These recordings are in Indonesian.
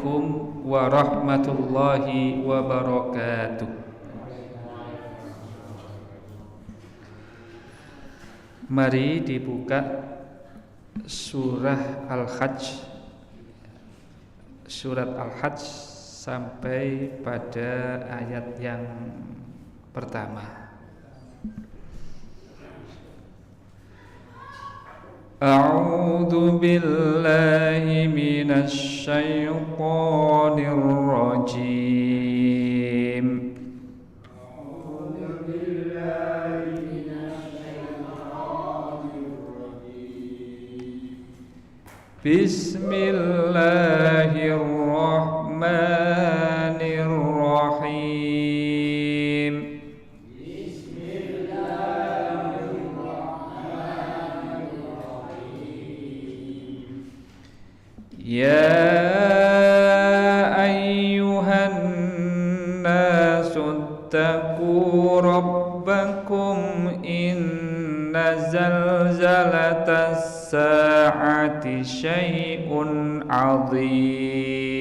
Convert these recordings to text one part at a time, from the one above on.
Assalamualaikum warahmatullahi wabarakatuh. Mari dibuka surah Al-Hajj, surat Al-Hajj sampai pada ayat yang pertama. A'udzu billahi minasy syaithanir rajim. Bismillahirrahmanirrahim. Ya ayyuhan nasu taqu rabbakum inna zalzalatas sa'ati syai'un 'adzim.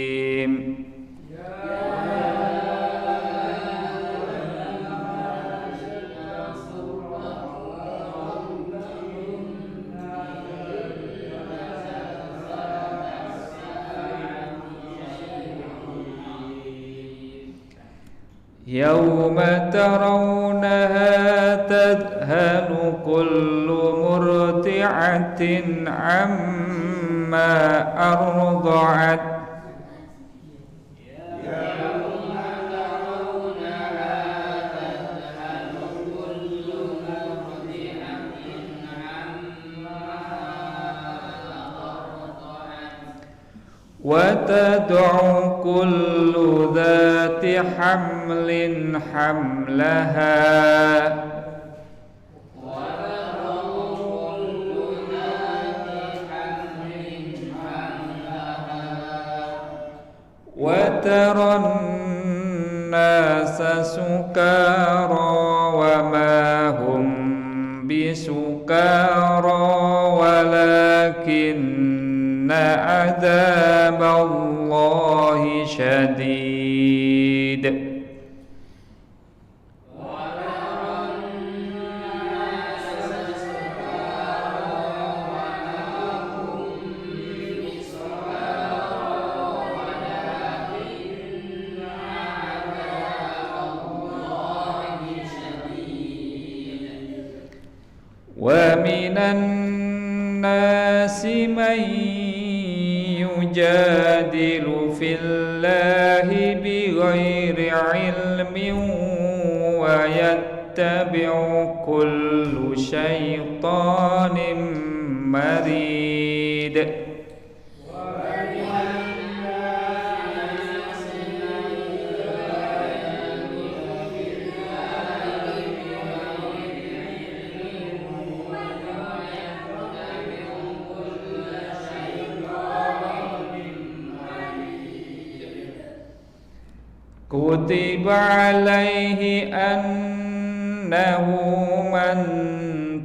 Yauma tarawnaha tadhanu kullu murdi'atin amma arda'at. Wa tad'u kullu dhati hamlin hamlaha. Wa taran nasa sukara wa ma hum bisukara walakinna adzaballahi syadid. Wa minan nasi man yujadilu fillahi bighairi ilmin wa yattabi'u kullu syaitanin marid. Kutiba alaihi annahu man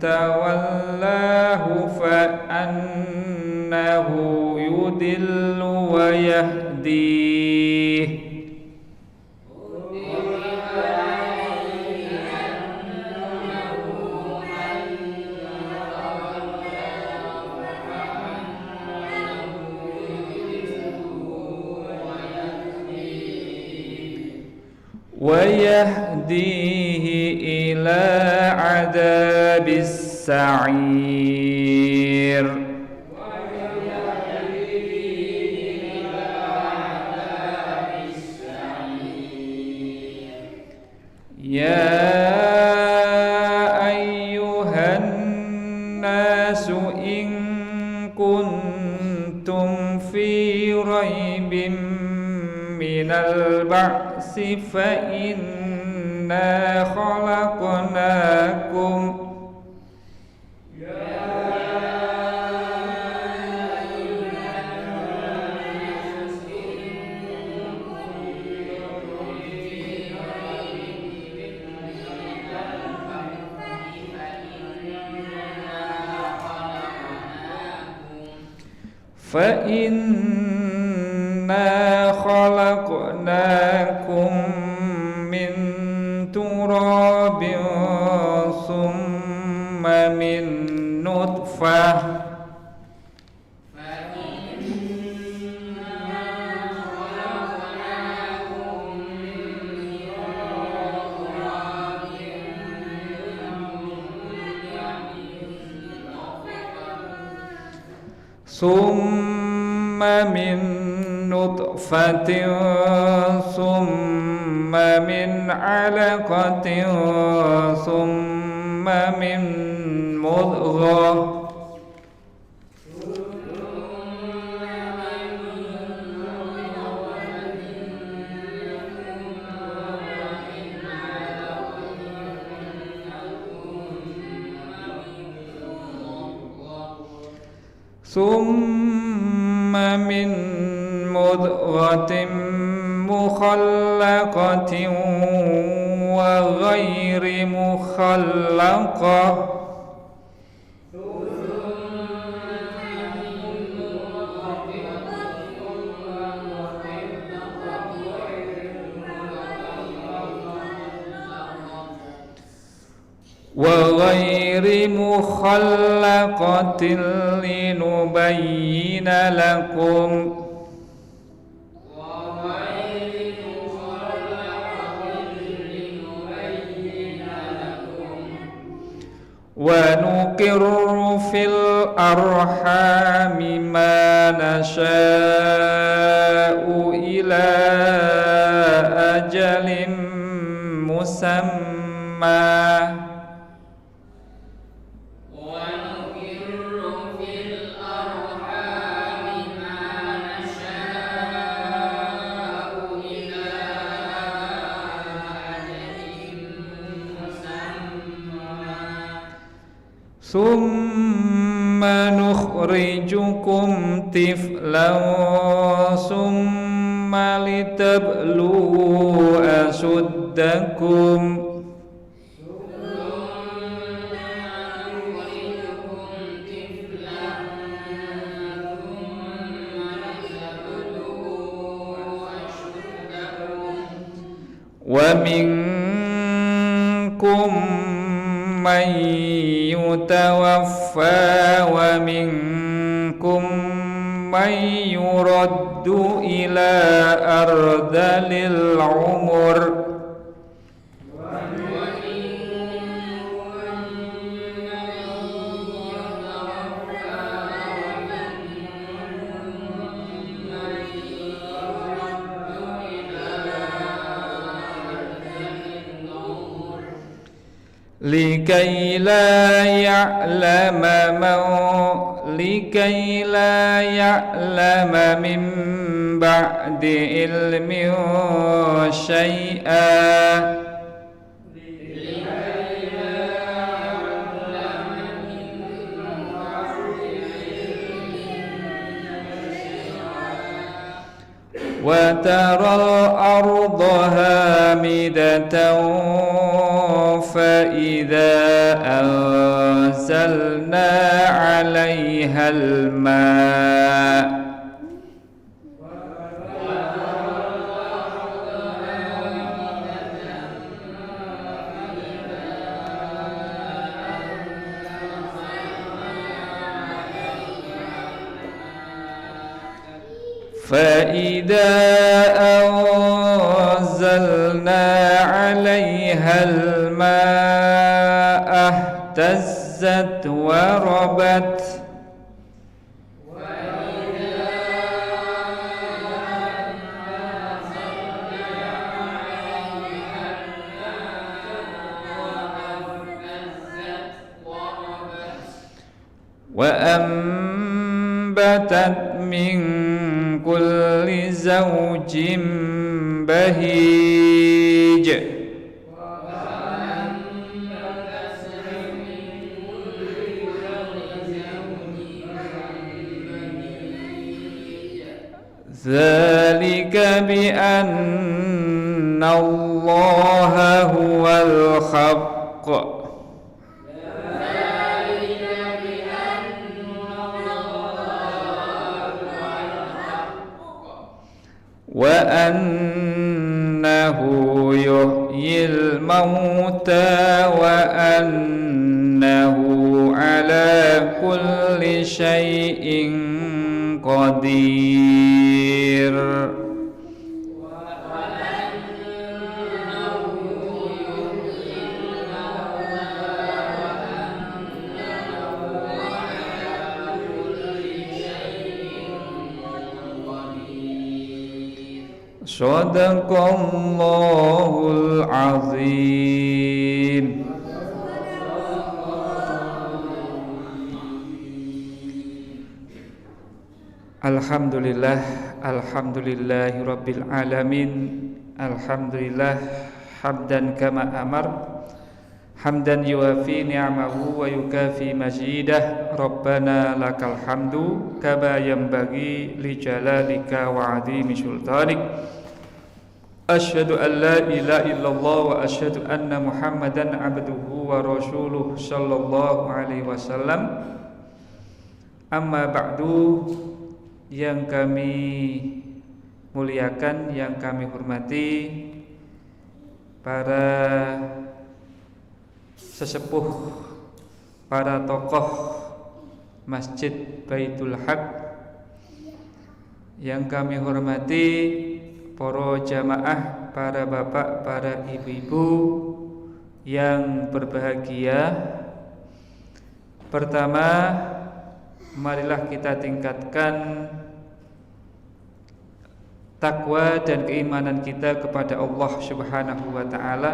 tawallahu fa annahu yudillu wa yahdih. Wa yahdihi ila adabis sa'ir. Ya ayyuhan nasu in kuntum fi raibin minal ba'si fa inna khalaqnakum fa inna خلقناكم من تراب ثم من نطفة ثم من نطفة ثم من علقة ثم من مضغة ثم من مضغة مخلقة وغير مخلقة لنبين لكم ونقر في الأرحام ما نشاء إلى أجل مسمى ثم نخرجكم طفلا ثم لتبلغوا أشدكم ومنكم من يتوفى ومنكم من يرد إلى أرذل العمر لكي لا يعلم من بعد علم شيئا وترى الأرض هامدة فإذا أنزلنا عليها الماء فإذا أنزلنا عليها الماء اهتزت وربت وأنبتت من كل زوج بهيج ذلك بأن الله هو الحق وأنه يحيي الموتى وأنه على كل شيء قدير. Shadaqallahul azim. Alhamdulillah, alhamdulillahi rabbil alamin. Alhamdulillah hamdan kama amar, hamdan yuwafi ni'amahu wa yukafi mazidah. Rabbana lakal hamdu kama yanbaghi li jalalika wa 'azimi sultanik. Asyhadu an la ilaha illallah wa asyhadu anna Muhammadan abduhu wa rasuluh sallallahu alaihi wasallam. Amma ba'du, yang kami muliakan, yang kami hormati para sesepuh, para tokoh Masjid Baitul Haq, yang kami hormati para jamaah, para bapak, para ibu-ibu yang berbahagia. Pertama, marilah kita tingkatkan takwa dan keimanan kita kepada Allah Subhanahu wa taala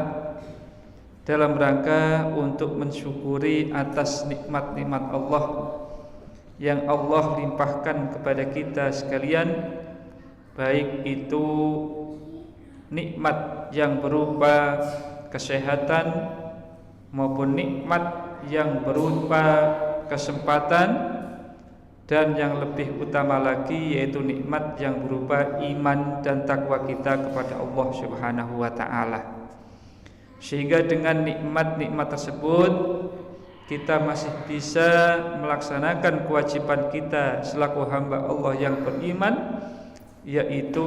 dalam rangka untuk mensyukuri atas nikmat-nikmat Allah yang Allah limpahkan kepada kita sekalian, baik itu nikmat yang berupa kesehatan maupun nikmat yang berupa kesempatan, dan yang lebih utama lagi yaitu nikmat yang berupa iman dan takwa kita kepada Allah Subhanahu wa taala. Sehingga dengan nikmat-nikmat tersebut kita masih bisa melaksanakan kewajiban kita selaku hamba Allah yang beriman, yaitu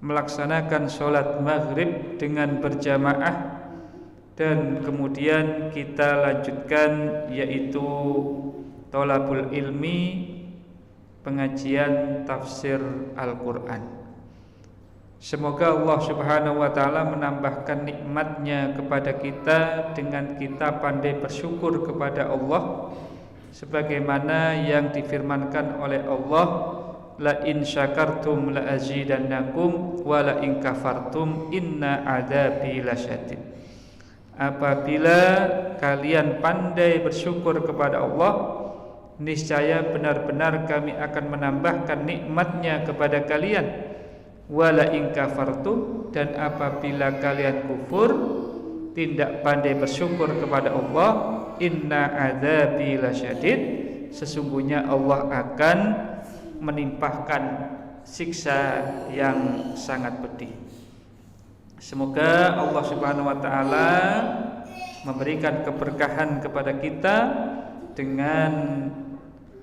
melaksanakan sholat maghrib dengan berjamaah, dan kemudian kita lanjutkan yaitu thalabul ilmi, pengajian tafsir Al-Quran. Semoga Allah Subhanahu wa ta'ala menambahkan nikmatnya kepada kita dengan kita pandai bersyukur kepada Allah, sebagaimana yang difirmankan oleh Allah, la in syakartum la azidannakum wa la in kafartum inna adzabi lasyadid. Apabila kalian pandai bersyukur kepada Allah, niscaya benar-benar kami akan menambahkan nikmatnya kepada kalian. Wa la in kafartum, dan apabila kalian kufur, tidak pandai bersyukur kepada Allah, inna adzabi lasyadid, sesungguhnya Allah akan menimpahkan siksa yang sangat pedih. Semoga Allah Subhanahu wa taala memberikan keberkahan kepada kita dengan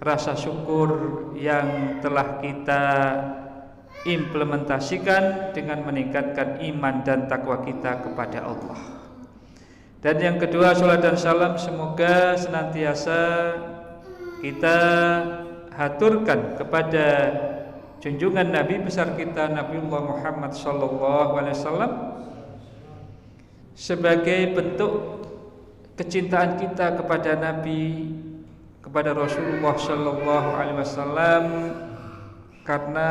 rasa syukur yang telah kita implementasikan dengan meningkatkan iman dan takwa kita kepada Allah. Dan yang kedua, salat dan salam semoga senantiasa kita haturkan kepada junjungan Nabi besar kita Nabiullah Muhammad sallallahu alaihi wasallam sebagai bentuk kecintaan kita kepada Nabi, kepada Rasulullah sallallahu alaihi wasallam, karena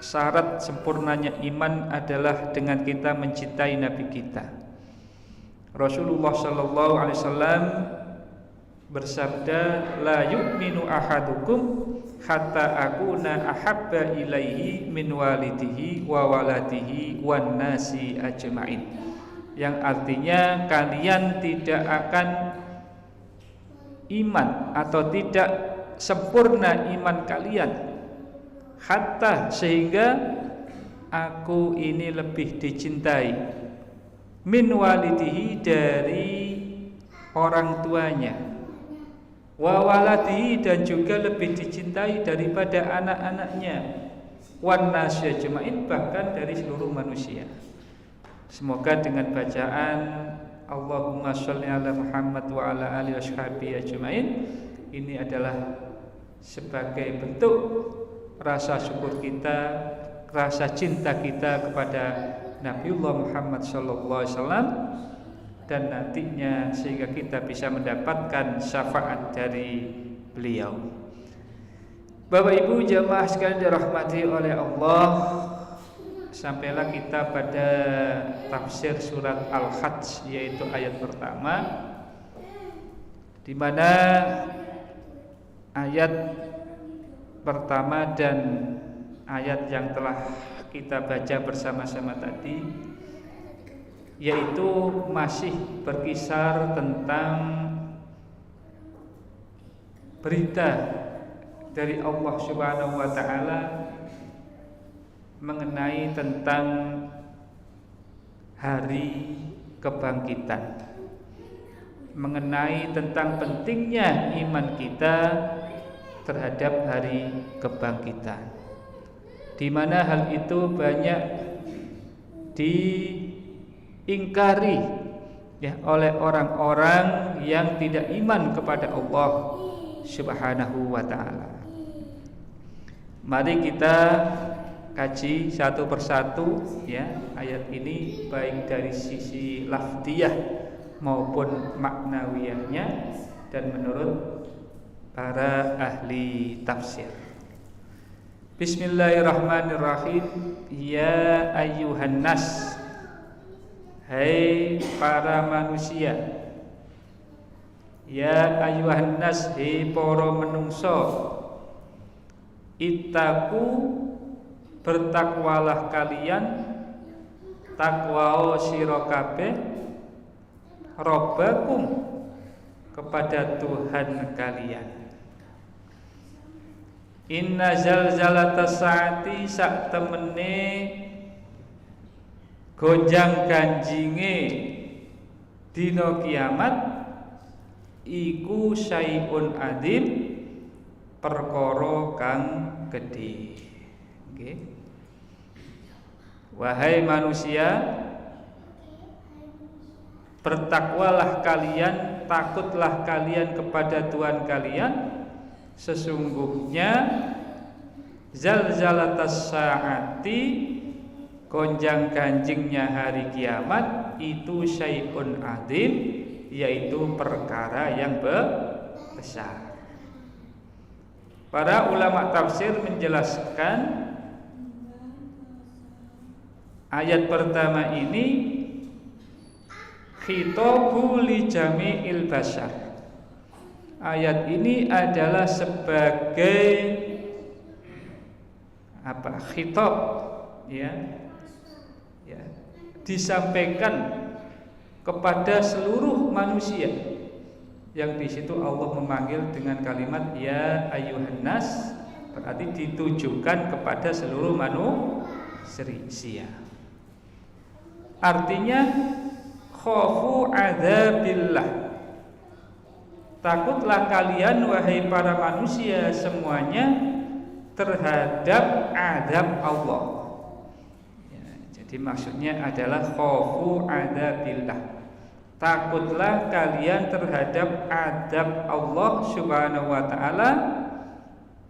syarat sempurnanya iman adalah dengan kita mencintai Nabi kita. Rasulullah sallallahu alaihi wasallam bersabda, la yu'minu ahadukum hatta akuna ahabba ilaihi min walidihi wa waladihi wan nasi ajmain. Yang artinya kalian tidak akan iman atau tidak sempurna iman kalian hatta sehingga aku ini lebih dicintai min walidihi dari orang tuanya, wa waladihi dan juga lebih dicintai daripada anak-anaknya, wan nasi ajmain, bahkan dari seluruh manusia. Semoga dengan bacaan Allahumma sholli ala Muhammad wa ala alihi washabihi ajmain ini adalah sebagai bentuk rasa syukur kita, rasa cinta kita kepada Nabiullah Muhammad sallallahu alaihi wasallam, dan nantinya sehingga kita bisa mendapatkan syafaat dari beliau. Bapak Ibu jamaah sekalian dirahmati oleh Allah, sampailah kita pada tafsir surat Al-Hajj, yaitu ayat pertama, di mana ayat pertama dan ayat yang telah kita baca bersama-sama tadi, yaitu masih berkisar tentang berita dari Allah Subhanahu wa taala mengenai tentang hari kebangkitan, mengenai tentang pentingnya iman kita terhadap hari kebangkitan, di mana hal itu banyak diingkari ya oleh orang-orang yang tidak iman kepada Allah Subhanahu wa taala. Mari kita kaji satu persatu ya ayat ini, baik dari sisi lafdiyah maupun maknawiyahnya dan menurut para ahli tafsir. Bismillahirrahmanirrahim. Ya ayyuhan nas, hai para manusia. Ya ayyuhan nas, hai para menungso. Ittaku, bertakwalah kalian, takwao sira kabeh, robbakum, kepada Tuhan kalian. Inna zalzalatas saati, sak temene gonjang ganjinge dina kiamat iku syai'un adzim, perkara kang gedhe. Nggih. Wahai manusia, bertakwalah kalian, takutlah kalian kepada Tuhan kalian. Sesungguhnya zalzalatas saati, gonjang ganjingnya hari kiamat, itu syai'un adzim, yaitu perkara yang besar. Para ulama tafsir menjelaskan ayat pertama ini khitabu li jami'il bashar. Ayat ini adalah sebagai khitab ya, disampaikan kepada seluruh manusia. Yang di situ Allah memanggil dengan kalimat ya ayyuhan nas, berarti ditujukan kepada seluruh manusia. Artinya khafu adzabillah, takutlah kalian wahai para manusia semuanya terhadap azab Allah. Ya, jadi maksudnya adalah khafu adzabillah, takutlah kalian terhadap azab Allah Subhanahu wa taala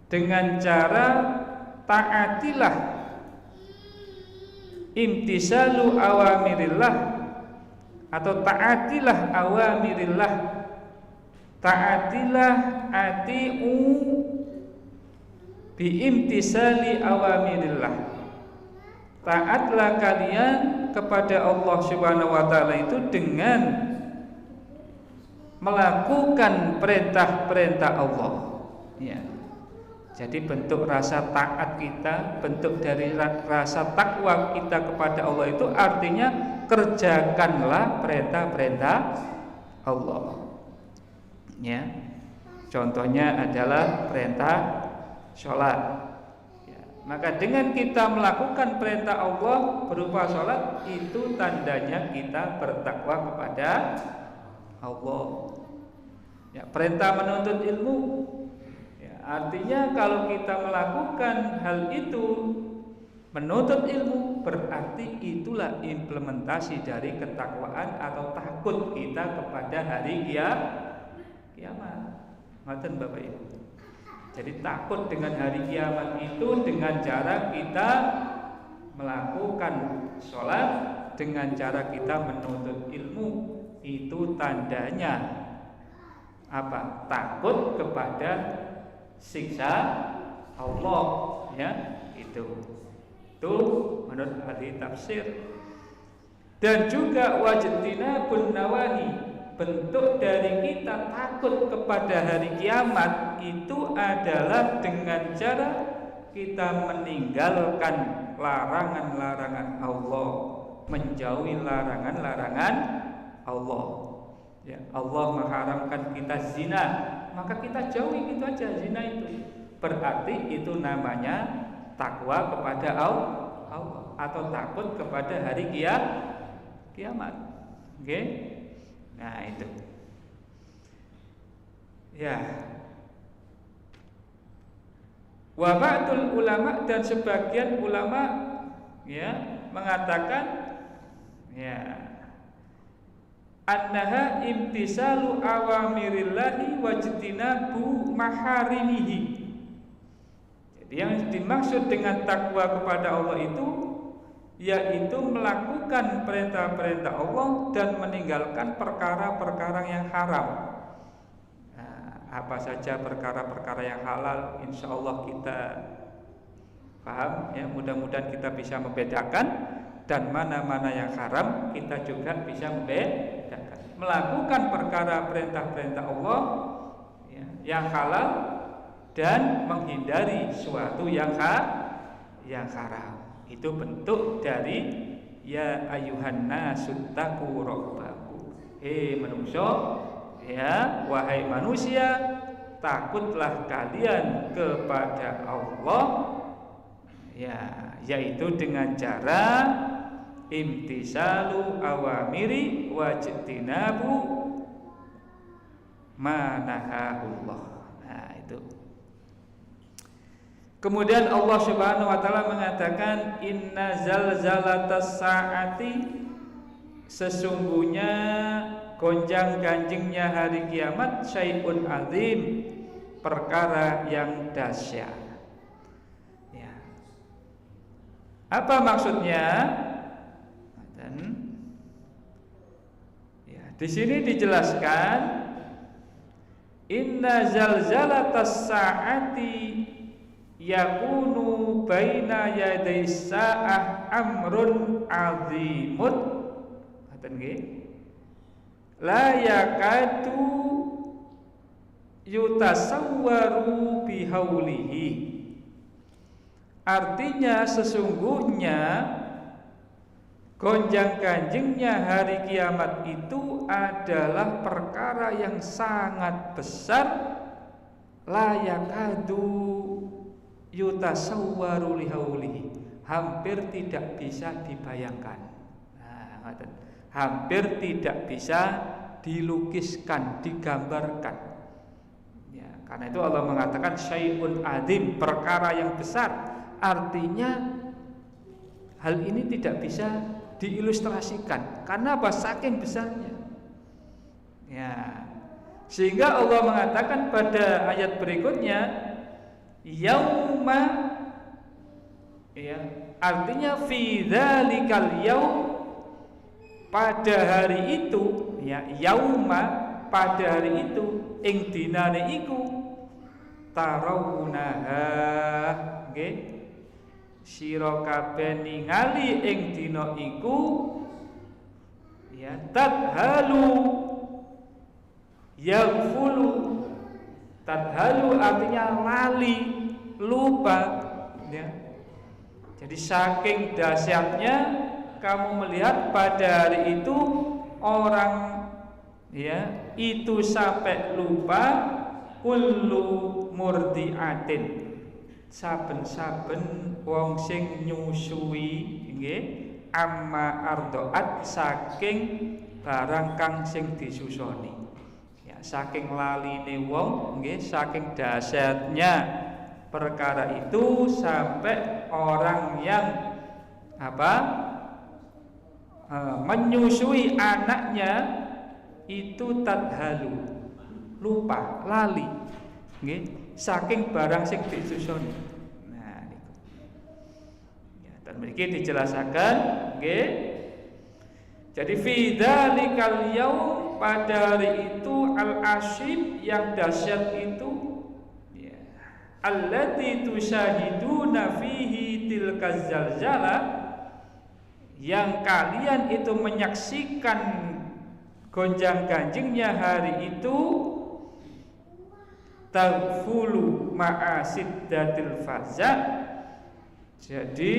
dengan cara taatilah, imtisalu awamirillah, atau taatilah awamirillah, taatilah atiu biimtisali awamirillah, taatlah kalian kepada Allah Subhanahu wa taala itu dengan melakukan perintah-perintah Allah ya. Jadi bentuk rasa taat kita, bentuk dari rasa takwa kita kepada Allah itu artinya kerjakanlah perintah-perintah Allah ya. Contohnya adalah perintah sholat ya. Maka dengan kita melakukan perintah Allah berupa sholat, itu tandanya kita bertakwa kepada Allah ya. Perintah menuntut ilmu ya, artinya kalau kita melakukan hal itu Menuntut ilmu berarti itulah implementasi dari ketakwaan atau takut kita kepada hari kiamat. Ngoten Bapak Ibu. Jadi takut dengan hari kiamat itu dengan cara kita melakukan sholat, dengan cara kita menuntut ilmu. Itu tandanya apa? Takut kepada siksa Allah, ya. Itu menurut ahli tafsir. Dan juga wajtinabun nawahi, bentuk dari kita takut kepada hari kiamat itu adalah dengan cara kita meninggalkan larangan-larangan Allah, menjauhi larangan-larangan Allah. Ya, Allah mengharamkan kita zina, maka kita jauhi itu aja zina itu. Berarti itu namanya takwa kepada Allah atau takut kepada hari kiamat. Oke? Nah, itu. Ya. Wa ba'dul ulama, dan sebagian ulama ya mengatakan ya annaha imtisalu awamirillahi wajtinabu maharimihi. Jadi yang dimaksud dengan takwa kepada Allah itu yaitu melakukan perintah-perintah Allah dan meninggalkan perkara-perkara yang haram. Nah, apa saja perkara-perkara yang halal, insya Allah kita paham ya. Mudah-mudahan kita bisa membedakan, dan mana-mana yang haram kita juga bisa membedakan. Melakukan perkara perintah-perintah Allah ya, yang halal, dan menghindari suatu yang haram. Itu bentuk dari ya ayuhan nasu taqu rabbakum. Manusia, ya wahai manusia, takutlah kalian kepada Allah, ya, yaitu dengan cara imtisalu awamiri wajtinabu manahahullah. Nah, itu. Kemudian Allah Subhanahu wa taala mengatakan inna zalzalatas saati, sesungguhnya gonjang-ganjingnya hari kiamat syai'un azim, perkara yang dahsyat. Ya. Apa maksudnya? Dan ya, di sini dijelaskan inna zalzalatas saati yakunu baina yaday sa'ah amrun azimun. Ngaten nggih. La yakatu yutasawwaru bihaulihi. Artinya sesungguhnya gonjang-ganjingnya hari kiamat itu adalah perkara yang sangat besar. La yakadu yutasawwaru lihaulihi, hampir tidak bisa dibayangkan. Nah, hampir tidak bisa dilukiskan, digambarkan. Ya, karena itu Allah mengatakan syai'un azim, perkara yang besar. Artinya hal ini tidak bisa diilustrasikan. Karena apa? Saking besarnya. Ya. Sehingga Allah mengatakan pada ayat berikutnya yauma, ya, artinya fi dzalikal yaum, pada hari itu, ya, yauma, pada hari itu, ing dinane iku tarawunaha, nggih, sira kabeh ningali ing dina iku, ya, tadhalu yaghfulu. Tadhalu artinya lali, lupa, ya. Jadi saking dahsyatnya kamu melihat pada hari itu orang, ya, itu sampai lupa kullu murdiatin, saben-saben wong sing nyusui nggih amma ardoat, saking barang kang sing disusoni. Saking laline wong nggih, saking dahsyatnya perkara itu sampai orang yang menyusui anaknya itu tadhalu, lupa, lali, nggih, saking barang sing disusoni. Nah niku. Ya, dan mriki dijelasaken nggih. Jadi fi dzalikal yaum, pada hari itu al-asyib yang dahsyat itu, ya, allati tusyahiduna fihi tilkaz zalzalah, yang kalian itu menyaksikan gonjang-ganjingnya hari itu, tagfulu ma'asiddatil faza. Jadi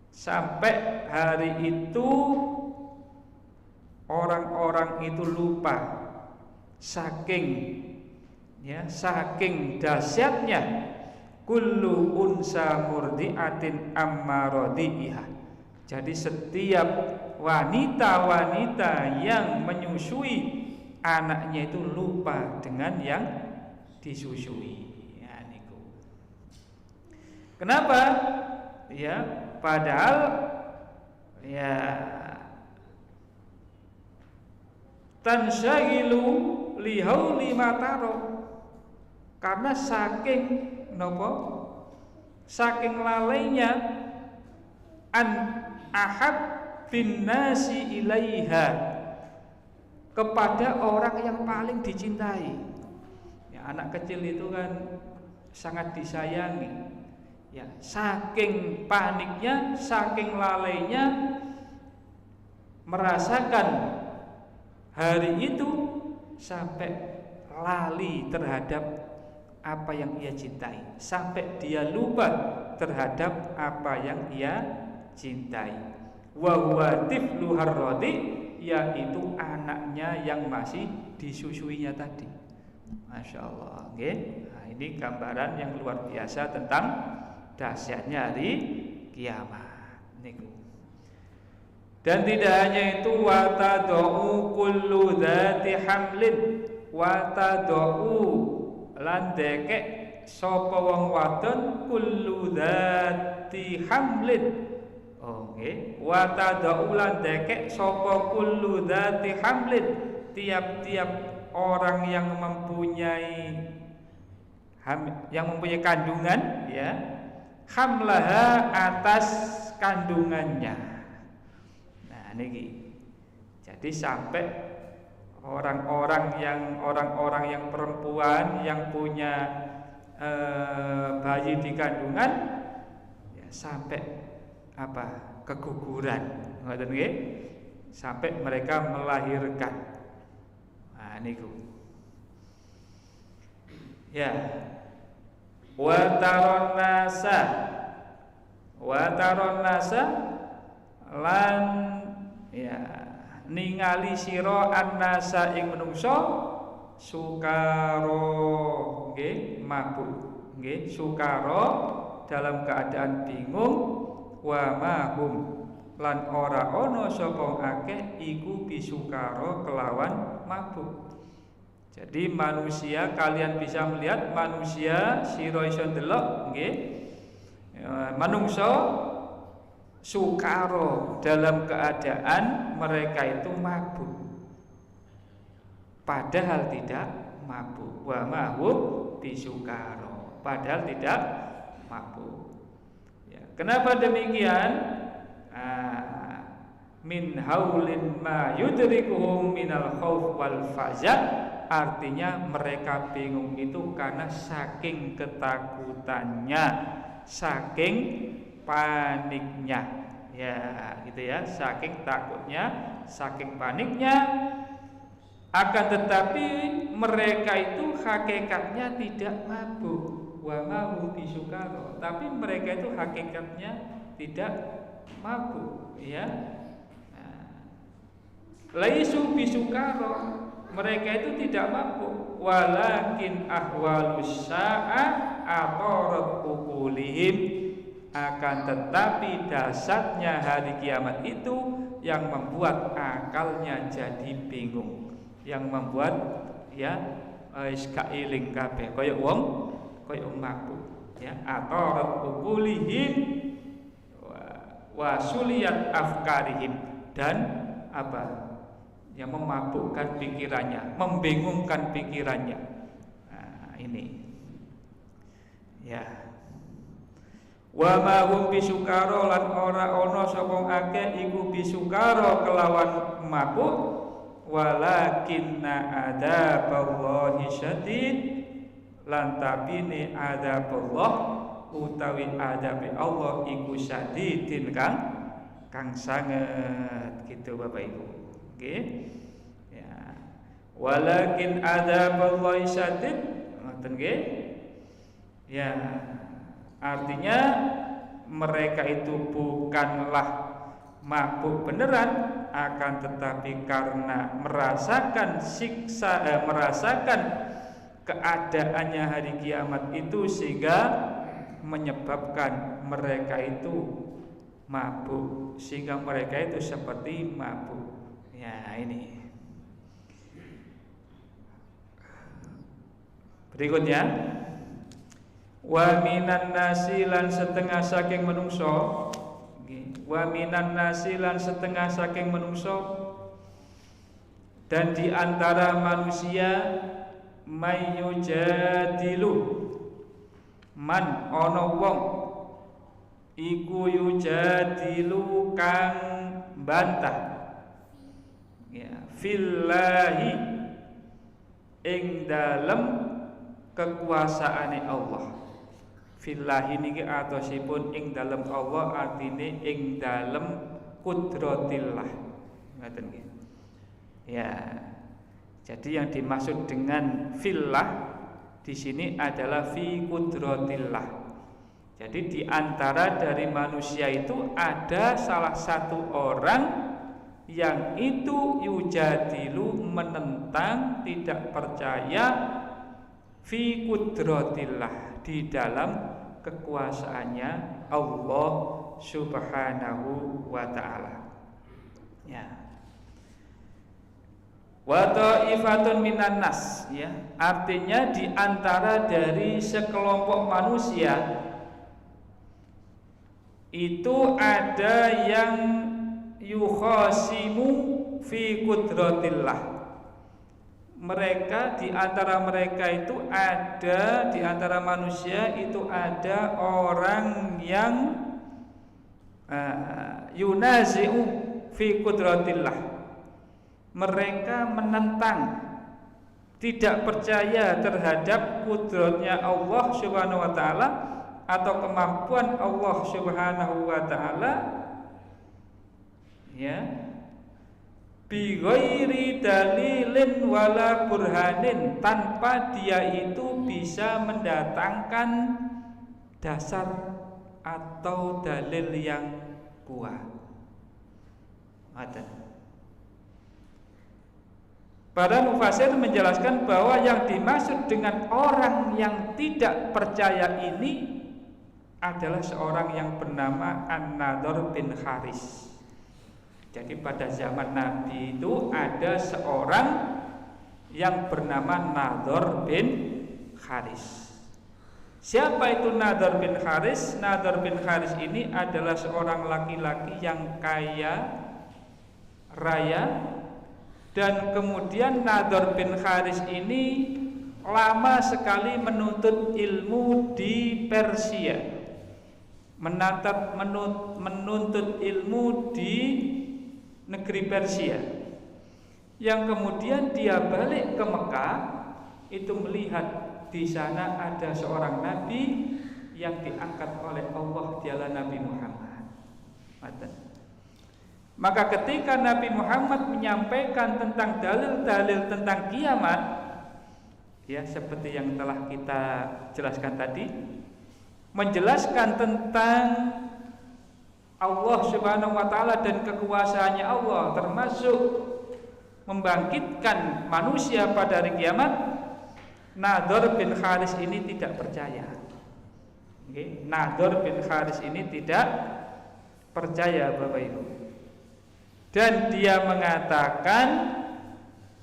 sampai hari itu orang-orang itu lupa saking dahsyatnya kullu unsa murdiatin amma radi'iha. Jadi setiap wanita-wanita yang menyusui anaknya itu lupa dengan yang disusui. Ya niku. Kenapa? Ya, padahal ya tansyagilu lihauli mataro, karena saking nopo, saking lalainya an ahad bin nasi ilaiha, kepada orang yang paling dicintai. Ya, anak kecil itu kan sangat disayangi. Ya, saking paniknya, saking lalainya merasakan hari itu sampai lali terhadap apa yang ia cintai, sampai dia lupa terhadap apa yang ia cintai. Wa huwa tiflu harradi, yaitu anaknya yang masih disusuinya tadi. Masya Allah, okay? Nah, ini gambaran yang luar biasa tentang dahsyatnya hari kiamat niku. Dan tidak hanya itu, wa tad'u kullu dzati hamlin, wa tad'u lan dekek sapa wong wadon kullu dzati hamlin. Oke, wa tad'u lan dekek sapa kullu dzati hamlin, tiap-tiap orang yang mempunyai kandungan, ya, hamlaha, atas kandungannya. Nah niki. Jadi sampai orang-orang yang perempuan yang punya bayi di kandungan, ya, sampai keguguran, ngoten nggih, sampai mereka melahirkan. Nah niku. Ya. Wa taron nasa lan, ya, ningali sira annasa ing menungso sukaro, nggih, mabuk, nggih, sukaro dalam keadaan bingung, wa mahum lan ora ana sapa akeh iku bisukaro kelawan mabuk. Jadi manusia, kalian bisa melihat manusia sira iso ndelok nggih, manungsa sukaro dalam keadaan mereka itu mabuk, padahal tidak mabuk. Wa mahum bisukaro, padahal tidak mabuk. Ya, kenapa demikian? Min haulin ma yudrikuhum minal khauf wal faza', artinya mereka bingung itu karena saking ketakutannya, saking paniknya, ya gitu ya, saking takutnya, saking paniknya. Akan tetapi mereka itu hakikatnya tidak mabuk, wa mahum bisukaro, tapi mereka itu hakikatnya tidak mabuk, ya. Laisu bisukaro, mereka itu tidak mabuk, walakin ahwalus sa'ah atarat uqulihim, akan tetapi dasarnya hari kiamat itu yang membuat akalnya jadi bingung, yang membuat, ya, wis gak eling kabeh, kaya wong mabuk, ya, atau uqulihim wa suliyat afkarihim, dan apa? Yang memabukkan pikirannya, membingungkan pikirannya. Nah, ini. Ya. Wa ma hum bisukara, lan ora ana sapa akeh iku bisukara kelawan mabuk, walakinna adzaballahi syadid, lan tapine adzabullah utawi adzabe Allah iku syadidin kang sanget, gitu Bapak Ibu. Nggih. Ya. Walakin adzaballahi syadid, ngoten nggih. Ya. Artinya mereka itu bukanlah mabuk beneran, akan tetapi karena merasakan merasakan keadaannya hari kiamat itu, sehingga menyebabkan mereka itu mabuk, sehingga mereka itu seperti mabuk. Ya, ini. Berikutnya, wa minan nasi, lan setengah saking menungso, wa minan nasi, lan setengah saking menungso, dan di antara manusia mayyujadilu, man ana wong iku yujadilu kang bantah, ya, fillahi ing dalem kekuasaane Allah. Fillahi niki atosipun ing dalem Allah, artine ing dalem kudratillah. Ngoten nggih. Ya. Jadi yang dimaksud dengan fillah di sini adalah fi kudratillah. Jadi di antara dari manusia itu ada salah satu orang yang itu yujadilu, menentang, tidak percaya fi kudratillah, di dalam kekuasaannya Allah Subhanahu wa ta'ala. Ya. Wa ta'ifatun minan nas, ya. Artinya di antara dari sekelompok manusia itu ada yang yukhasimu fi kudratillah. Mereka, di antara mereka itu ada, di antara manusia itu ada orang yang yunazi'u fi kudratillah. Mereka menentang, tidak percaya terhadap kudratnya Allah Subhanahu wa ta'ala atau kemampuan Allah Subhanahu wa ta'ala, ya, bi ghairi dalilin wala burhanin, tanpa dia itu bisa mendatangkan dasar atau dalil yang kuat. Ada. Para mufasir menjelaskan bahwa yang dimaksud dengan orang yang tidak percaya ini adalah seorang yang bernama An-Nadhr bin Haris. Jadi pada zaman Nabi itu ada seorang yang bernama Nadhr bin Haris. Siapa itu Nadhr bin Haris? Nadhr bin Haris ini adalah seorang laki-laki yang kaya raya, dan kemudian Nadhr bin Haris ini lama sekali menuntut ilmu di Persia, menuntut ilmu di negeri Persia, yang kemudian dia balik ke Mekah itu melihat di sana ada seorang nabi yang diangkat oleh Allah, dialah Nabi Muhammad. Maka ketika Nabi Muhammad menyampaikan tentang dalil-dalil tentang kiamat, ya, seperti yang telah kita jelaskan tadi, menjelaskan tentang Allah Subhanahu wa ta'ala dan kekuasaannya Allah, termasuk membangkitkan manusia pada hari kiamat, Nadhr bin Haris ini tidak percaya. Nadhr bin Haris ini tidak percaya, Bapak Ibu. Dan dia mengatakan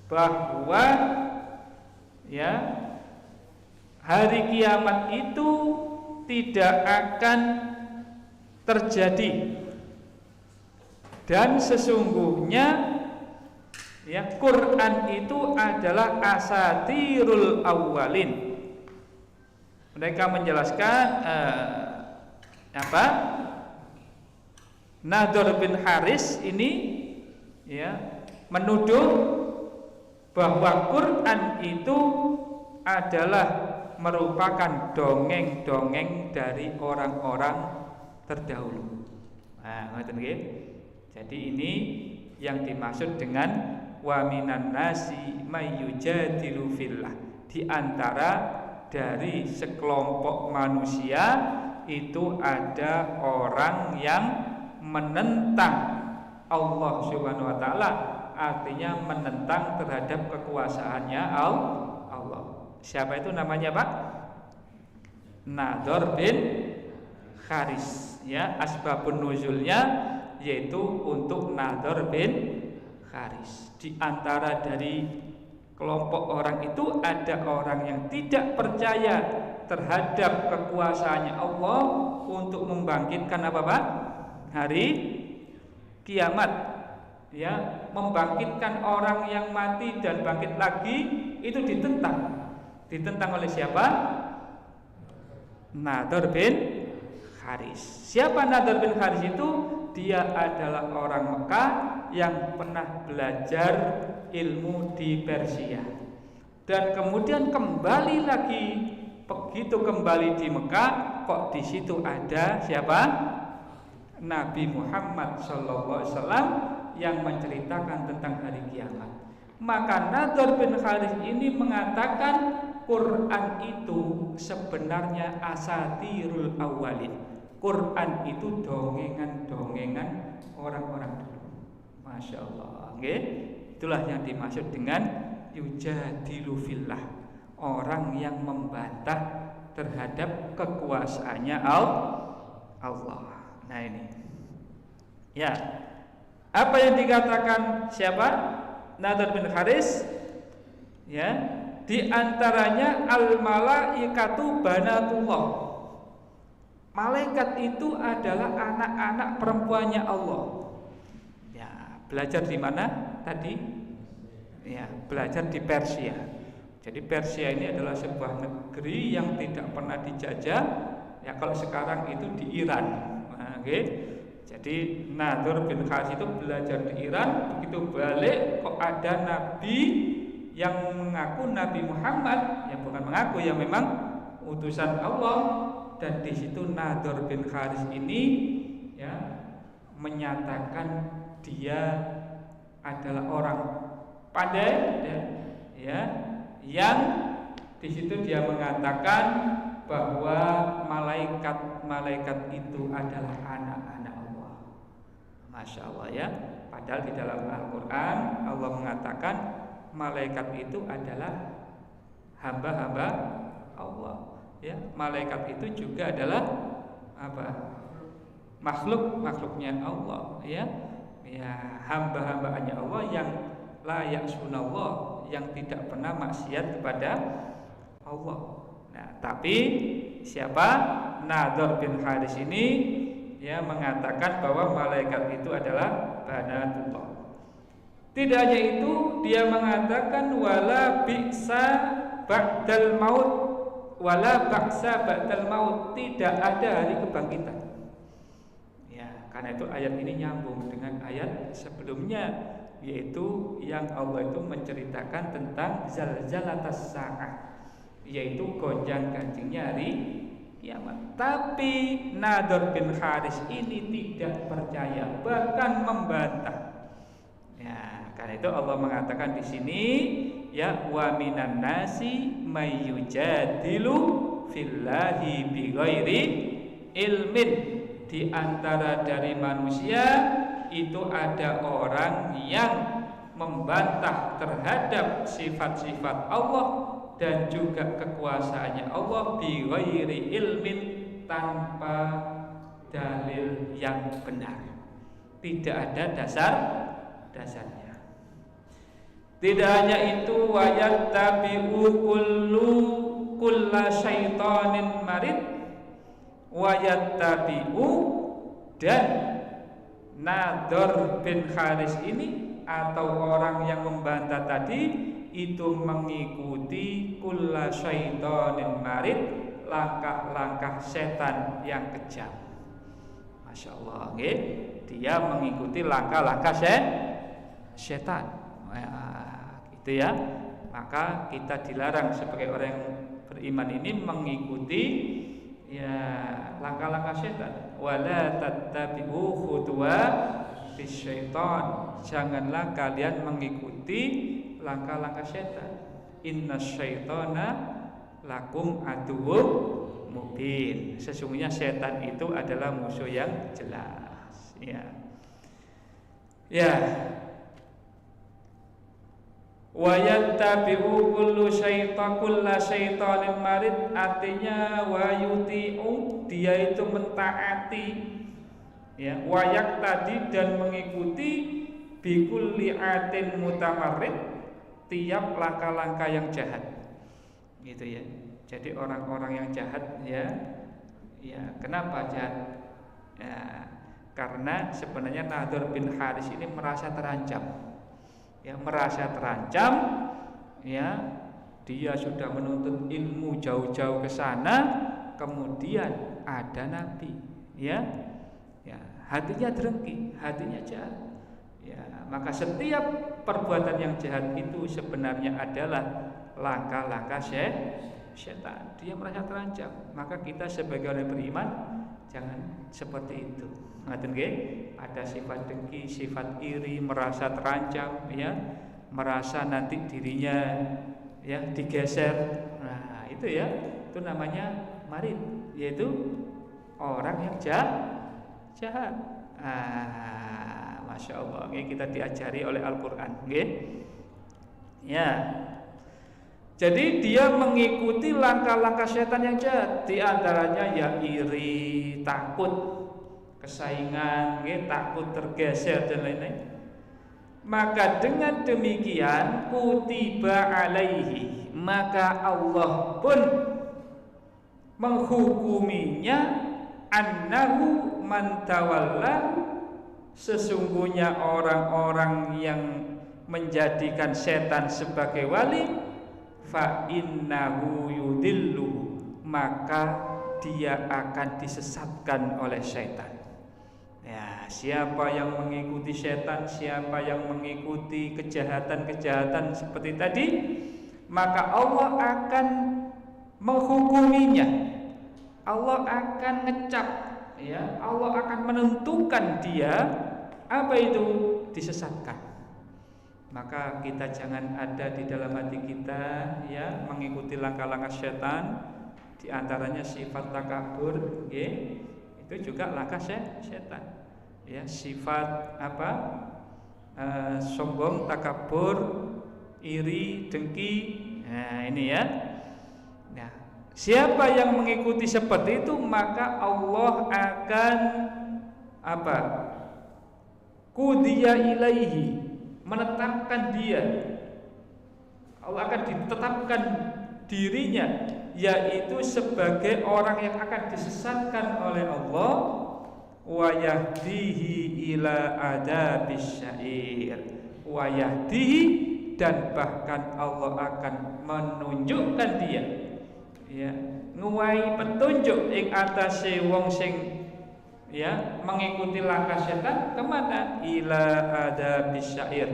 bahwa, ya, hari kiamat itu tidak akan terjadi. Dan sesungguhnya ya, Quran itu adalah asatirul awwalin. Mereka menjelaskan Nadhr bin Haris ini ya menuduh bahwa Quran itu adalah merupakan dongeng-dongeng dari orang-orang terdahulu. Nah, ngoten nggih. Jadi ini yang dimaksud dengan wa minan nasi mayyujadilu fillah. Di antara dari sekelompok manusia itu ada orang yang menentang Allah Subhanahu wa taala, artinya menentang terhadap kekuasaannya Allah. Siapa itu namanya, Pak? Nadhr bin Haris. Ya, asbabun nuzulnya yaitu untuk Nadhr bin Haris. Di antara dari kelompok orang itu ada orang yang tidak percaya terhadap kekuasaannya Allah untuk membangkitkan apa, Pak? Hari kiamat. Ya, membangkitkan orang yang mati dan bangkit lagi itu ditentang. Ditentang oleh siapa? Nadhr bin Haris. Siapa Nadhr bin Haris itu? Dia adalah orang Mekah yang pernah belajar ilmu di Persia. Dan kemudian kembali lagi, begitu kembali di Mekah, kok di situ ada siapa? Nabi Muhammad SAW yang menceritakan tentang hari kiamat. Maka Nadhr bin Haris ini mengatakan Quran itu sebenarnya asatirul awwalin. Quran itu dongengan-dongengan orang-orang dulu. Masya Allah. Okay? Itulah yang dimaksud dengan yujadilu fillah. Orang yang membantah terhadap kekuasaannya Allah. Nah ini. Ya. Apa yang dikatakan siapa? Nadhr bin Haris. Ya. Di antaranya al-malaikatu banatullah. Malaikat itu adalah anak-anak perempuannya Allah. Ya, belajar di mana tadi? Ya, belajar di Persia. Jadi Persia ini adalah sebuah negeri yang tidak pernah dijajah. Ya, kalau sekarang itu di Iran. Nah, okay. Jadi Nadhr bin Haris itu belajar di Iran, begitu balik kok ada nabi yang mengaku Nabi Muhammad, yang bukan mengaku, yang memang utusan Allah. Dan di situ Nadhr bin Haris ini ya menyatakan dia adalah orang pandai ya yang di situ dia mengatakan bahwa malaikat itu adalah anak-anak Allah. Masya Allah ya. Padahal di dalam Al-Quran Allah mengatakan malaikat itu adalah hamba-hamba Allah. Ya, malaikat itu juga adalah apa? Makhluknya Allah, ya. Ya, hamba-hambaannya Allah yang layak sunallah, yang tidak pernah maksiat kepada Allah. Nah, tapi siapa? Nadhr bin Haris ini ya mengatakan bahwa malaikat itu adalah banatullah. Tidak hanya itu, dia mengatakan wala bi'sa ba'dal maut. Wala baksa ba'dal maut, tidak ada hari kebangkitan. Ya, karena itu ayat ini nyambung dengan ayat sebelumnya, yaitu yang Allah itu menceritakan tentang zalzalatas sa'ah, yaitu gonjang-ganjingnya hari kiamat. Tapi Nadhr bin Haris ini tidak percaya, bahkan membantah. Ya, karena itu Allah mengatakan di sini ya wa minan nasi mayyujadilu fillahi bighairi ilmin. Di antara dari manusia itu ada orang yang membantah terhadap sifat-sifat Allah dan juga kekuasaannya Allah bighairi ilmin, tanpa dalil yang benar. Tidak ada dasarnya. Tidak hanya itu, wayattabi'u kulla syaitanin marid, wa yattabi'u, dan Nadhr bin Haris ini atau orang yang membantah tadi itu mengikuti kulla syaitonin marid, langkah-langkah setan yang kejam. Masya Allah, okay? Dia mengikuti langkah-langkah setan. Gitu ya. Maka kita dilarang sebagai orang yang beriman ini mengikuti ya langkah-langkah setan. Wala tattabi'u khutuwatis syaitan. Janganlah kalian mengikuti langkah-langkah setan. Innasyaitana lakum aduwwum mubin. Sesungguhnya setan itu adalah musuh yang jelas. Ya. Wa yattabi'u kullu syaitanin marid, artinya wa yuti'u, dia itu mentaati, ya, wayak tadi dan mengikuti bikulli atin mutamarrid, tiap langkah-langkah yang jahat, gitu ya. Jadi orang-orang yang jahat, ya kenapa jahat? Ya, karena sebenarnya Nadhr bin Haris ini merasa terancam. Ya, merasa terancam, ya, dia sudah menuntut ilmu jauh-jauh ke sana, kemudian ada nabi, ya, hatinya dengki, hatinya jahat, ya, maka setiap perbuatan yang jahat itu sebenarnya adalah langkah-langkah setan. Dia merasa terancam, maka kita sebagai orang beriman jangan seperti itu. Ada sifat dengki, sifat iri, merasa terancam, ya, merasa nanti dirinya ya digeser. Nah, itu ya, itu namanya marid, yaitu orang yang jahat. Masya Allah, kita diajari oleh Al-Quran, ya. Jadi dia mengikuti langkah-langkah setan yang jahat. Di antaranya ya iri, takut kesaingan, takut tergeser dan lain-lain. Maka dengan demikian kutiba alaihi, maka Allah pun menghukuminya annahu man tawallahu, sesungguhnya orang-orang yang menjadikan setan sebagai wali, fa innahu yudillu, maka dia akan disesatkan oleh setan. Ya, siapa yang mengikuti setan, siapa yang mengikuti kejahatan-kejahatan seperti tadi, maka Allah akan menghukuminya. Allah akan ngecap, ya, Allah akan menentukan dia apa itu disesatkan. Maka kita jangan ada di dalam hati kita, ya, mengikuti langkah-langkah setan. Di antaranya sifat takabur, itu juga langkah setan. Ya, sifat apa? Sombong, takabur, iri, dengki. Nah, ini ya. Nah, siapa yang mengikuti seperti itu, maka Allah akan apa? Qudiya ilaihi, menetapkan dia. Allah akan ditetapkan dirinya, yaitu sebagai orang yang akan disesatkan oleh Allah, wa yahdihi ila adabis syair, wa yahdihi, dan bahkan Allah akan menunjukkan dia, ya, nguwai petunjuk ing atase wong sing, ya, mengikuti langkah setan kemana? Ila adabis syair,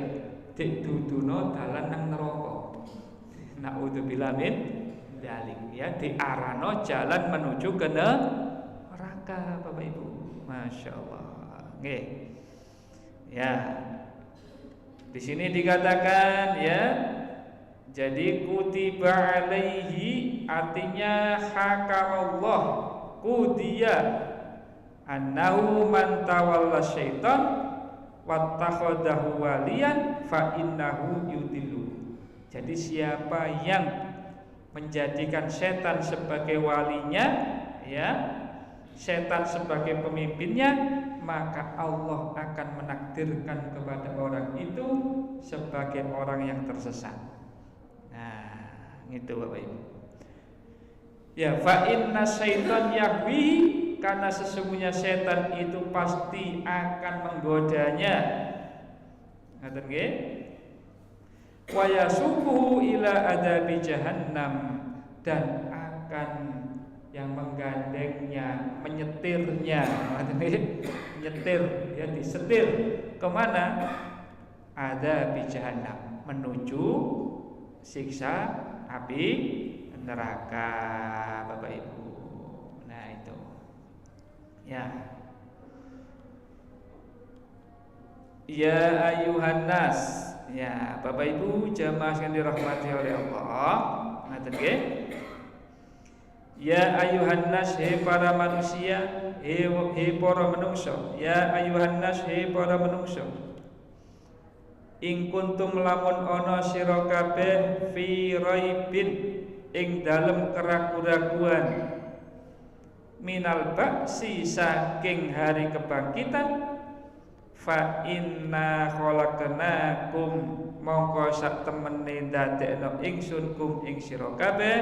dituduno dalan nang neraka. Naudzubillah min dzalik, ya, diarano jalan menuju ke neraka, Bapak Ibu. Masya Allah. Ya. Di sini dikatakan, ya, jadi kutiba alaihi artinya hakamallah, qudiya annahu man tawalla syaitan wattakhadahu waliyan fa innahu yudillu. Jadi siapa yang menjadikan setan sebagai walinya, ya, setan sebagai pemimpinnya, maka Allah akan menakdirkan kepada orang itu sebagai orang yang tersesat. Nah, gitu Bapak Ibu. Ya, fa inna syaitan yahwi, karena sesungguhnya setan itu pasti akan menggodanya. Ngaten nggih? Wa yasuquhu ila adabi jahannam, dan akan yang menggandengnya, menyetirnya, nyetir ya, disetir kemana? Adabi jahannam, menuju siksa api neraka, Bapak Ibu. Nah itu ya. Ya ayuhan nas, ya Bapak Ibu jamaah yang dirahmati oleh Allah. Ngaten nggih? Ya ayuhan nas, he para manusia, he para menungso. Ya ayuhan nas, he para menungso. In kuntum lamun ana sira kabeh fi raibin, ing dalem keraguan minal ba'si, saking hari kebangkitan, fa inna khalaqnakum, mongko sak temene ndadekno ingsun kum ing sira kabeh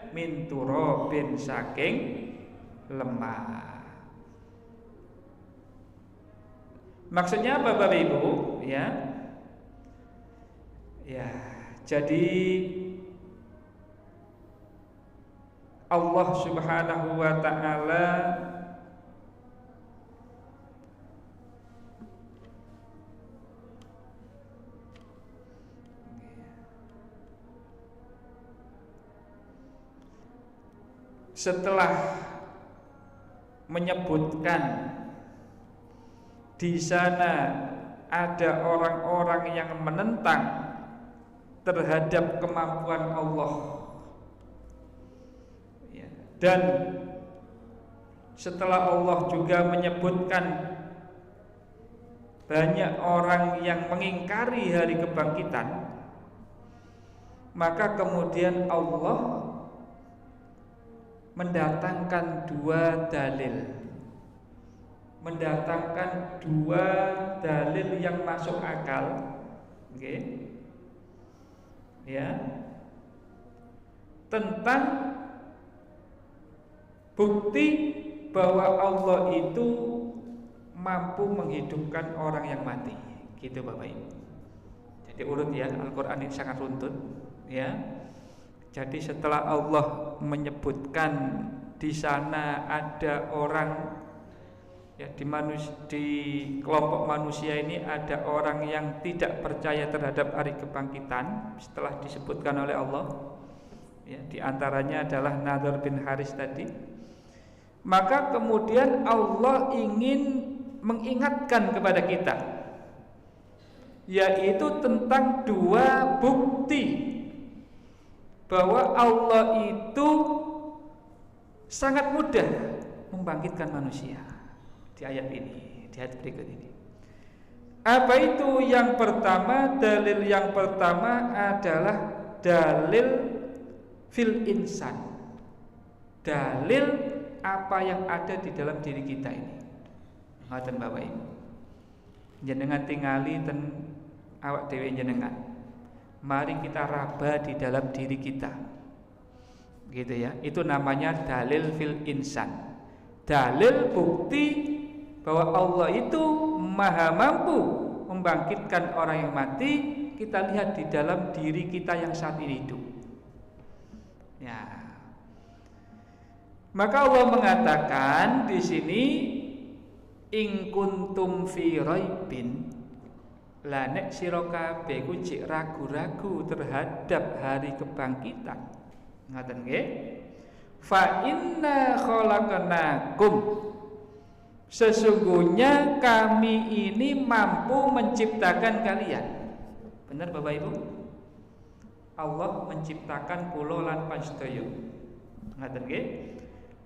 min turabin, saking lemah. Maksudnya apa Bapak Ibu? Ya, jadi Allah Subhanahu wa ta'ala setelah menyebutkan di sana ada orang-orang yang menentang terhadap kemampuan Allah, ya, dan setelah Allah juga menyebutkan banyak orang yang mengingkari hari kebangkitan, maka kemudian Allah mendatangkan dua dalil, yang masuk akal, okay, ya, tentang bukti bahwa Allah itu mampu menghidupkan orang yang mati, gitu Bapak Ibu. Jadi urut ya, Al-Qur'an ini sangat runtut ya. Jadi setelah Allah menyebutkan di sana ada orang ya, di kelompok manusia ini ada orang yang tidak percaya terhadap hari kebangkitan, setelah disebutkan oleh Allah ya, di antaranya adalah Nadhr bin Haris tadi. Maka kemudian Allah ingin mengingatkan kepada kita, yaitu tentang dua bukti bahwa Allah itu sangat mudah membangkitkan manusia. Di ayat ini, di ayat berikut ini. Apa itu? Yang pertama, dalil yang pertama adalah dalil fil insan. Dalil apa yang ada di dalam diri kita ini. Ngoten Bapak Ibu. Jenengan tingali ten awak dhewe jenengan. Mari kita raba di dalam diri kita. Gitu ya. Itu namanya dalil fil insan. Dalil bukti bahwa Allah itu maha mampu membangkitkan orang yang mati, kita lihat di dalam diri kita yang saat ini hidup. Ya. Maka Allah mengatakan di sini, in kuntum fi raibin, la nek sira kabeh ku cek ragu-ragu terhadap hari kebangkitan. Ngaten nggih? Fa inna khalaqnakum, sesungguhnya kami ini mampu menciptakan kalian. Benar Bapak Ibu? Allah menciptakan kula lan panjenengan. Ngaten nggih?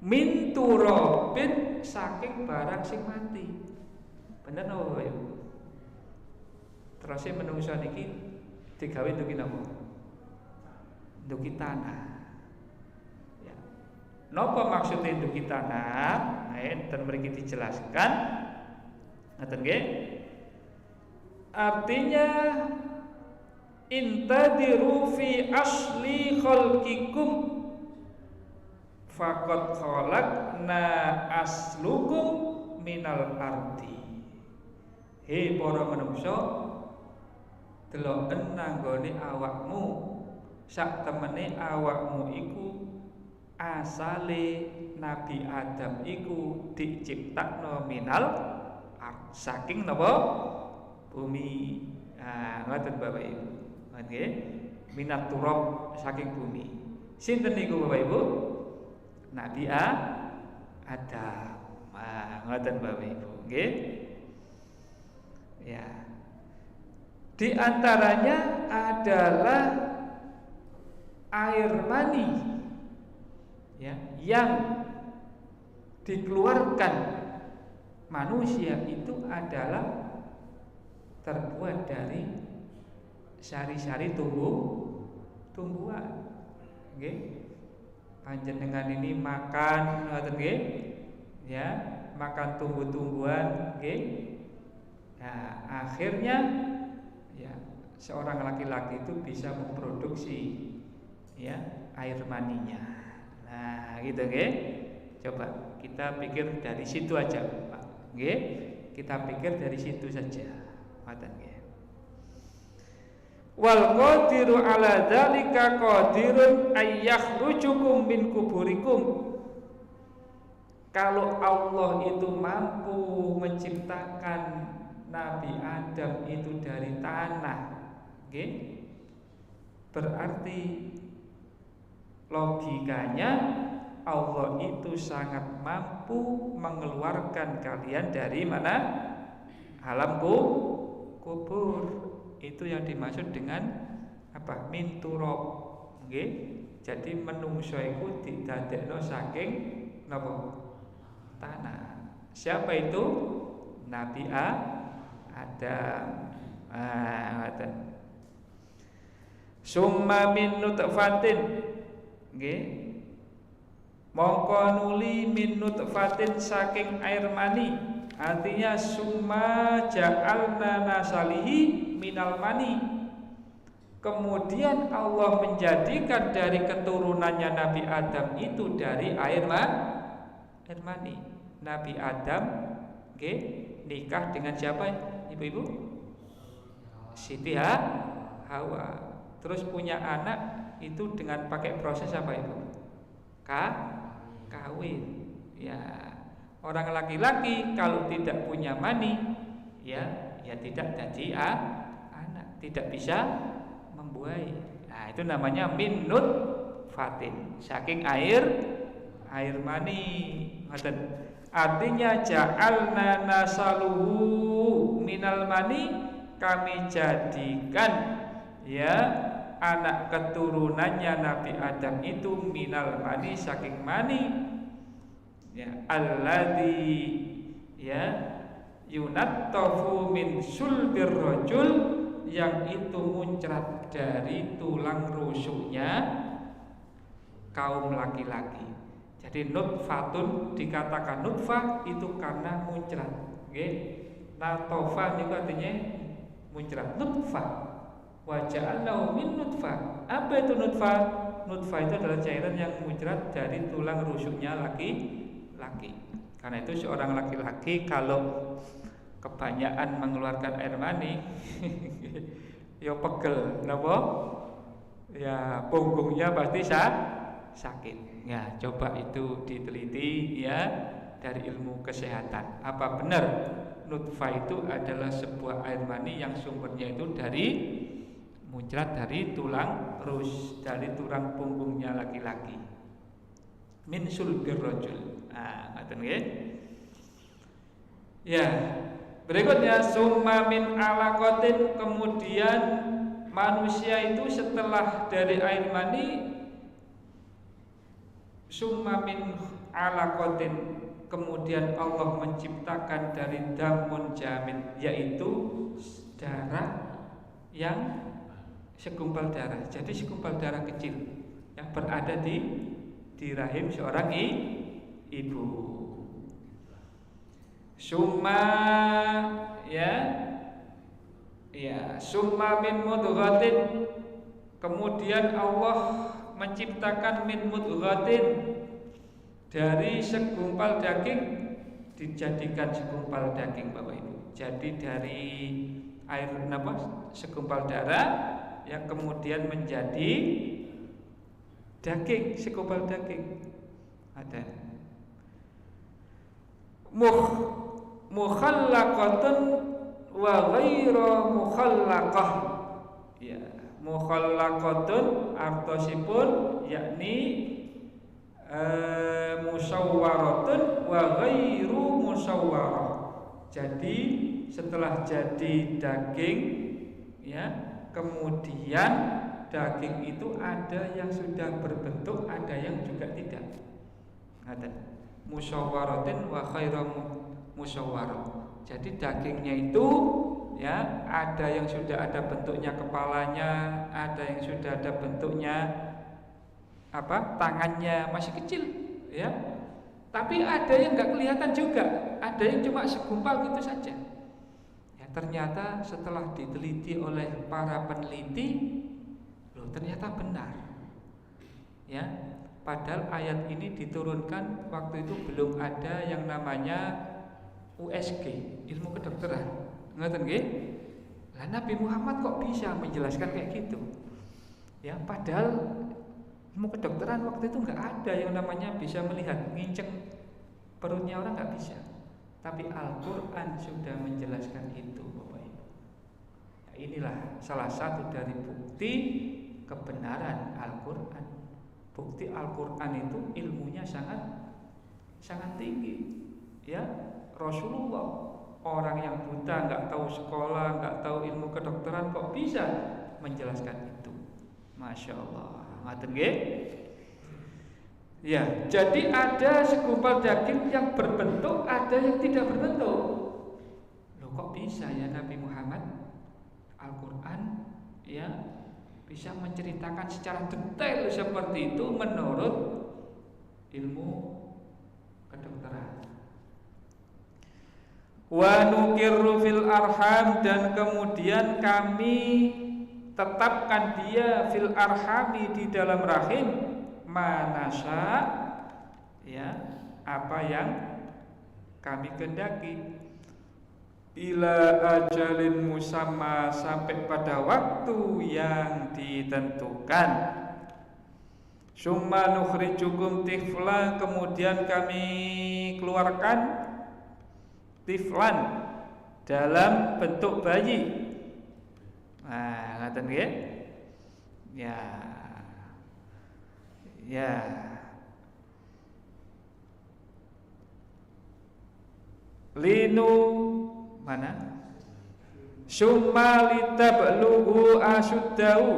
Min turabin, saking barang sing mati. Bener napa Bapak Ibu? Terus menungso niki digawe nduki napa? Nduki tanah. Ya. Napa maksudnya nduki tanah? Dan mriki dijelaskan. Ngaten nggih? Artinya intadiru fi asli khalqikum faqad khalaqna aslukum minal ardi. He para manungsa, deloken nanggone awakmu, sak temene awakmu iku asale Nabi Adam iku diciptakno minal ard, saking napa? Bumi. Nah, ngoten Bapak Ibu. Nggih, minat turab, saking bumi. Sinten niku Bapak Ibu? Nabi Adam. Nah, ngoten Bapak Ibu. Nggih. Ya. Di antaranya adalah air mani, ya, yang dikeluarkan manusia itu adalah terbuat dari sari-sari tumbuhan. Nggih. Panjenengan ini makan ngoten nggih? Ya, makan tumbuh-tumbuhan nggih. Nah, akhirnya ya seorang laki-laki itu bisa memproduksi ya air maninya. Nah, gitu nggih. Coba kita pikir dari situ aja, Pak. Nggih. Kita pikir dari situ saja. Ngoten nggih. Wal qadiru ala dzalika qadirun ayyakhrujukum min kuburikum. Kalau Allah itu mampu menciptakan Nabi Adam itu dari tanah, okay? Berarti logikanya Allah itu sangat mampu mengeluarkan kalian dari mana? Alam kubur. Itu yang dimaksud dengan apa? Min turab. Okay? Jadi menungso iku didadekno saking napa? Tanah. Siapa itu? Nabi Adam. Ngoten. Summa min nutfatin. Nggih. Mongko nuli min nutfatin saking air mani. Artinya summa ja'alna nasalihi minal mani. Kemudian Allah menjadikan dari keturunannya Nabi Adam itu dari air mani. Nabi Adam nikah dengan siapa ibu-ibu? Siti Hawa. Terus punya anak itu dengan pakai proses apa ibu? Kawin. Ya. Orang laki-laki kalau tidak punya mani, ya tidak jadi anak, tidak bisa membuai. Nah, itu namanya min nutfatin, saking air mani. Artinya ja'alna nasaluhu minal mani, kami jadikan ya anak keturunannya Nabi Adam itu minal mani, saking mani. Ya, alladzi ya yunattafu min sulbir rajul, yang itu muncrat dari tulang rusuknya kaum laki-laki. Jadi nutfatun dikatakan nutfah itu karena muncrat. Nggih. Natofa itu artinya muncrat. Nutfah. Wa ja'alnahu min nutfah. Apa itu nutfah? Nutfah itu adalah cairan yang muncrat dari tulang rusuknya laki. Karena itu seorang laki-laki kalau kebanyakan mengeluarkan air mani ya pegel, napa? Ya punggungnya pasti sakit. Ya, coba itu diteliti ya dari ilmu kesehatan. Apa benar nutfah itu adalah sebuah air mani yang sumbernya itu dari muncrat dari tulang dari tulang punggungnya laki-laki. Min sulbir rajul. Ngoten nggih. Ya, berikutnya summa min alaqatin, kemudian manusia itu setelah dari air mani, summa min alaqatin, kemudian Allah menciptakan dari damun jamid, yaitu darah yang segumpal darah. Jadi segumpal darah kecil yang berada di rahim seorang ibu. Summa summa min mudghatin, kemudian Allah menciptakan min mudghatin dari segumpal daging dijadikan segumpal daging Bapak Ibu. Jadi dari air segumpal darah yang kemudian menjadi daging, segumpal daging. Ada mukhallaqatun wa ghairu mukhallaqah. Ya, mukhallaqatun artosipun yakni musawwaratun wa ghairu musawwarah. Jadi setelah jadi daging, ya, kemudian daging itu ada yang sudah berbentuk, ada yang juga tidak. Ada musawwaratin wa khairu musawwarah. Jadi dagingnya itu, ya, ada yang sudah ada bentuknya kepalanya, ada yang sudah ada bentuknya tangannya masih kecil, ya. Tapi ada yang nggak kelihatan juga, ada yang cuma segumpal gitu saja. Ya, ternyata setelah diteliti oleh para peneliti, loh ternyata benar. Ya, padahal ayat ini diturunkan waktu itu belum ada yang namanya USG, ilmu kedokteran. Ngerti nggih? Lah Nabi Muhammad kok bisa menjelaskan kayak gitu? Ya, padahal ilmu kedokteran waktu itu nggak ada yang namanya bisa melihat nginceng perutnya orang, nggak bisa. Tapi Al-Quran sudah menjelaskan itu, Bapak Ibu. Nah, inilah salah satu dari bukti kebenaran Al-Quran. Bukti Al-Quran itu ilmunya sangat tinggi. Ya, Rasulullah, orang yang buta, nggak tahu sekolah, nggak tahu ilmu kedokteran, kok bisa menjelaskan itu? Masya Allah. Ngaten nggih? Ya, jadi ada segumpal daging yang berbentuk, ada yang tidak berbentuk. Loh kok bisa ya Nabi Muhammad Al-Quran, ya, bisa menceritakan secara detail seperti itu menurut ilmu kedokteran. Wa nukirru fil arham, dan kemudian kami tetapkan dia fil arhami, di dalam rahim, manasa, ya, apa yang kami kehendaki, ila ajalin musamma, sampai pada waktu yang ditentukan. Summa nukhrijukum tiflan, kemudian kami keluarkan tiflan dalam bentuk bayi. Nah, ngaten nggih? Ya. Ya. Linu mana? Summa litablughu asyuddahu.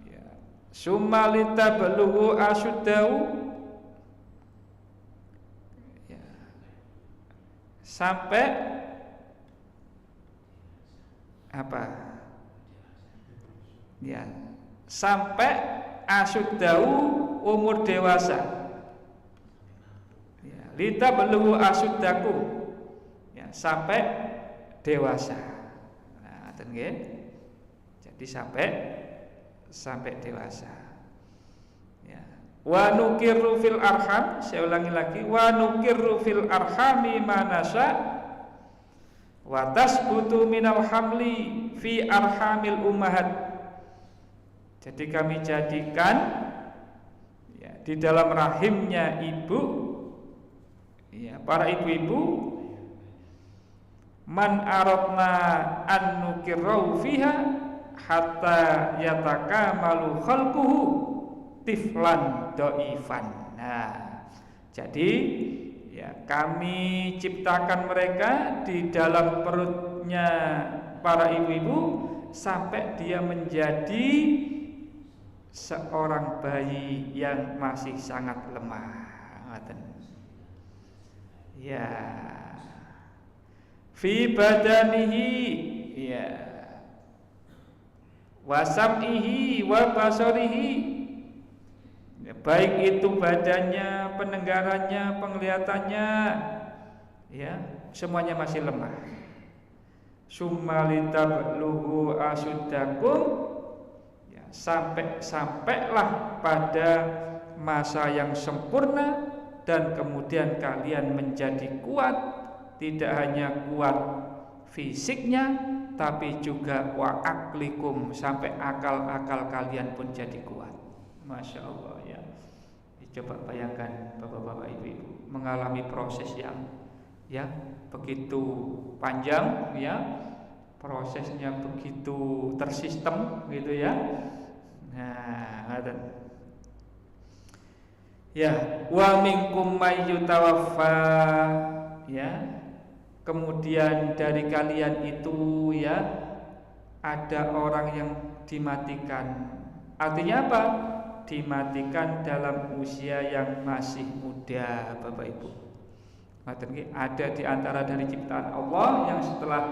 Ya. Summa litablughu asyuddahu. Ya. Sampai apa? Ya, sampai asyuddahu, umur dewasa. Ya, litablugu asyuddakum. Ya, sampai dewasa. Nah, ngoten nggih. Jadi sampai dewasa. Ya. Wa nukirru fil arham, saya ulangi lagi, wa nukirru fil arhami manasa. Wa tasbutu minal hamli fi arhamil ummahat. Jadi kami jadikan, ya, di dalam rahimnya ibu, ya, para ibu-ibu, man aradna an nukirrau fiha hatta yatakamalu khalquhu tiflan dhaifan. Nah, jadi, ya, kami ciptakan mereka di dalam perutnya para ibu-ibu sampai dia menjadi seorang bayi yang masih sangat lemah. Ya, fi badanihi, ya, wa sam'ihi wa basarihi, ya, baik itu badannya, pendengarannya, penglihatannya, ya, semuanya masih lemah. Summa litabluhu asyuddakum, ya, sampailah pada masa yang sempurna dan kemudian kalian menjadi kuat, tidak hanya kuat fisiknya tapi juga wa aklikum, sampai akal-akal kalian pun jadi kuat. Masya Allah ya. Coba bayangkan bapak-bapak ibu-ibu mengalami proses yang ya begitu panjang ya, prosesnya begitu tersistem gitu ya. Nah, ada ya wa minkum may yutawaffa ya. Kemudian dari kalian itu ya ada orang yang dimatikan. Artinya apa? Dimatikan dalam usia yang masih muda, Bapak Ibu. Ada di antara dari ciptaan Allah yang setelah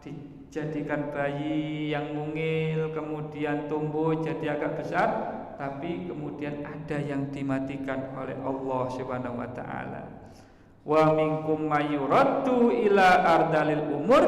dijadikan bayi yang mungil, kemudian tumbuh jadi agak besar, tapi kemudian ada yang dimatikan oleh Allah Subhanahu wa taala. Wa minkum mayuraddu ila ardalil umur,